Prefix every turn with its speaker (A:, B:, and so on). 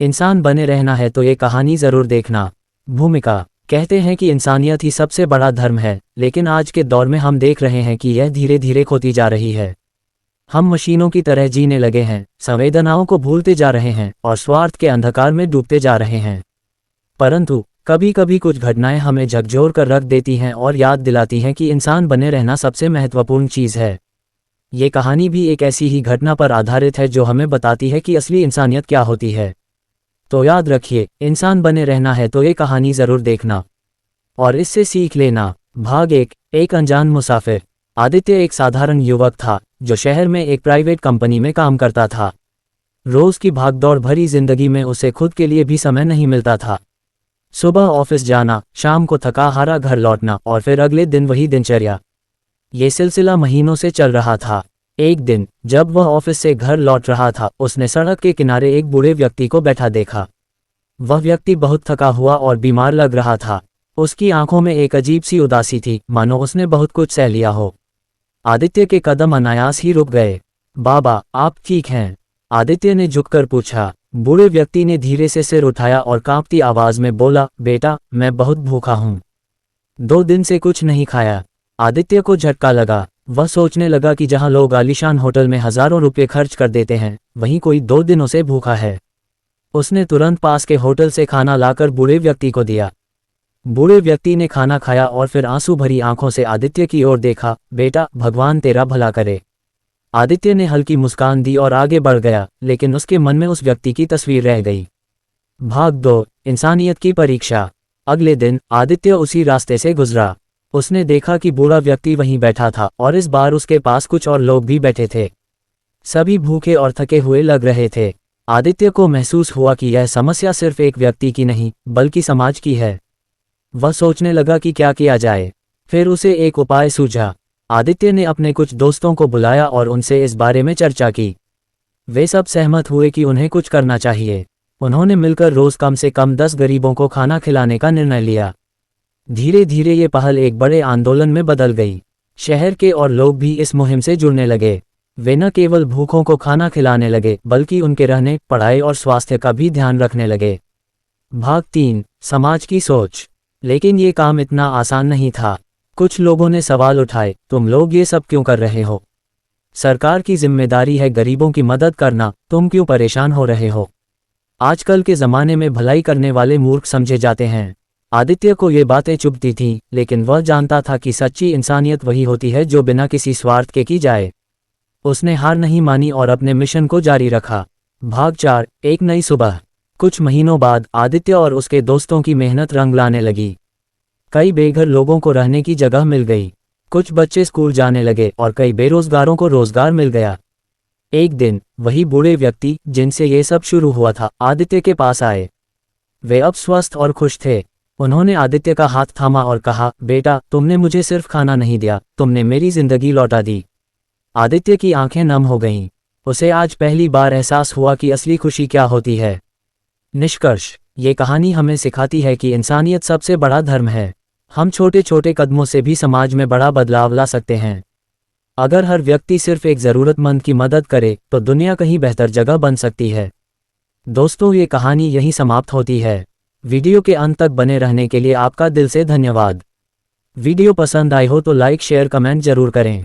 A: इंसान बने रहना है तो ये कहानी ज़रूर देखना। भूमिका। कहते हैं कि इंसानियत ही सबसे बड़ा धर्म है, लेकिन आज के दौर में हम देख रहे हैं कि यह धीरे धीरे खोती जा रही है। हम मशीनों की तरह जीने लगे हैं, संवेदनाओं को भूलते जा रहे हैं और स्वार्थ के अंधकार में डूबते जा रहे हैं। परंतु कभी कभी कुछ घटनाएं हमें झकझोर कर रख देती हैं और याद दिलाती हैं कि इंसान बने रहना सबसे महत्वपूर्ण चीज़ है। ये कहानी भी एक ऐसी ही घटना पर आधारित है जो हमें बताती है कि असली इंसानियत क्या होती है। तो याद रखिए, इंसान बने रहना है तो ये कहानी ज़रूर देखना और इससे सीख लेना। भाग एक अनजान मुसाफिर। आदित्य एक साधारण युवक था जो शहर में एक प्राइवेट कंपनी में काम करता था। रोज की भागदौड़ भरी जिंदगी में उसे खुद के लिए भी समय नहीं मिलता था। सुबह ऑफिस जाना, शाम को थका हारा घर लौटना और फिर अगले दिन वही दिनचर्या। ये सिलसिला महीनों से चल रहा था। एक दिन जब वह ऑफिस से घर लौट रहा था, उसने सड़क के किनारे एक बूढ़े व्यक्ति को बैठा देखा। वह व्यक्ति बहुत थका हुआ और बीमार लग रहा था। उसकी आंखों में एक अजीब सी उदासी थी, मानो उसने बहुत कुछ सह लिया हो। आदित्य के कदम अनायास ही रुक गए। बाबा, आप ठीक हैं? आदित्य ने झुककर पूछा। बूढ़े व्यक्ति ने धीरे से सिर उठाया और कांपती आवाज में बोला, बेटा, मैं बहुत भूखा हूँ। 2 दिन से कुछ नहीं खाया। आदित्य को झटका लगा। वह सोचने लगा कि जहां लोग आलीशान होटल में हजारों रुपये खर्च कर देते हैं, वहीं कोई 2 दिनों से भूखा है। उसने तुरंत पास के होटल से खाना लाकर बूढ़े व्यक्ति को दिया। बूढ़े व्यक्ति ने खाना खाया और फिर आंसू भरी आंखों से आदित्य की ओर देखा। बेटा, भगवान तेरा भला करे। आदित्य ने हल्की मुस्कान दी और आगे बढ़ गया, लेकिन उसके मन में उस व्यक्ति की तस्वीर रह गई। भाग 2, इंसानियत की परीक्षा। अगले दिन आदित्य उसी रास्ते से गुजरा। उसने देखा कि बूढ़ा व्यक्ति वहीं बैठा था और इस बार उसके पास कुछ और लोग भी बैठे थे। सभी भूखे और थके हुए लग रहे थे। आदित्य को महसूस हुआ कि यह समस्या सिर्फ एक व्यक्ति की नहीं, बल्कि समाज की है। वह सोचने लगा कि क्या किया जाए। फिर उसे एक उपाय सूझा। आदित्य ने अपने कुछ दोस्तों को बुलाया और उनसे इस बारे में चर्चा की। वे सब सहमत हुए कि उन्हें कुछ करना चाहिए। उन्होंने मिलकर रोज कम से कम 10 गरीबों को खाना खिलाने का निर्णय लिया। धीरे धीरे ये पहल एक बड़े आंदोलन में बदल गई। शहर के और लोग भी इस मुहिम से जुड़ने लगे। वे न केवल भूखों को खाना खिलाने लगे, बल्कि उनके रहने, पढ़ाई और स्वास्थ्य का भी ध्यान रखने लगे। भाग 3, समाज की सोच। लेकिन ये काम इतना आसान नहीं था। कुछ लोगों ने सवाल उठाए, तुम लोग ये सब क्यों कर रहे हो? सरकार की जिम्मेदारी है गरीबों की मदद करना, तुम क्यों परेशान हो रहे हो? आजकल के ज़माने में भलाई करने वाले मूर्ख समझे जाते हैं। आदित्य को ये बातें चुभती थीं, लेकिन वह जानता था कि सच्ची इंसानियत वही होती है जो बिना किसी स्वार्थ के की जाए। उसने हार नहीं मानी और अपने मिशन को जारी रखा। भाग 4, एक नई सुबह। कुछ महीनों बाद आदित्य और उसके दोस्तों की मेहनत रंग लाने लगी। कई बेघर लोगों को रहने की जगह मिल गई। कुछ बच्चे स्कूल जाने लगे और कई बेरोजगारों को रोजगार मिल गया। एक दिन वही बूढ़े व्यक्ति जिनसे ये सब शुरू हुआ था, आदित्य के पास आए। वे अब स्वस्थ और खुश थे। उन्होंने आदित्य का हाथ थामा और कहा, बेटा, तुमने मुझे सिर्फ खाना नहीं दिया, तुमने मेरी जिंदगी लौटा दी। आदित्य की आंखें नम हो गईं। उसे आज पहली बार एहसास हुआ कि असली खुशी क्या होती है। निष्कर्ष, ये कहानी हमें सिखाती है कि इंसानियत सबसे बड़ा धर्म है। हम छोटे छोटे कदमों से भी समाज में बड़ा बदलाव ला सकते हैं। अगर हर व्यक्ति सिर्फ एक ज़रूरतमंद की मदद करे तो दुनिया कहीं बेहतर जगह बन सकती है। दोस्तों, ये कहानी यहीं समाप्त होती है। वीडियो के अंत तक बने रहने के लिए आपका दिल से धन्यवाद। वीडियो पसंद आई हो तो लाइक, शेयर, कमेंट जरूर करें।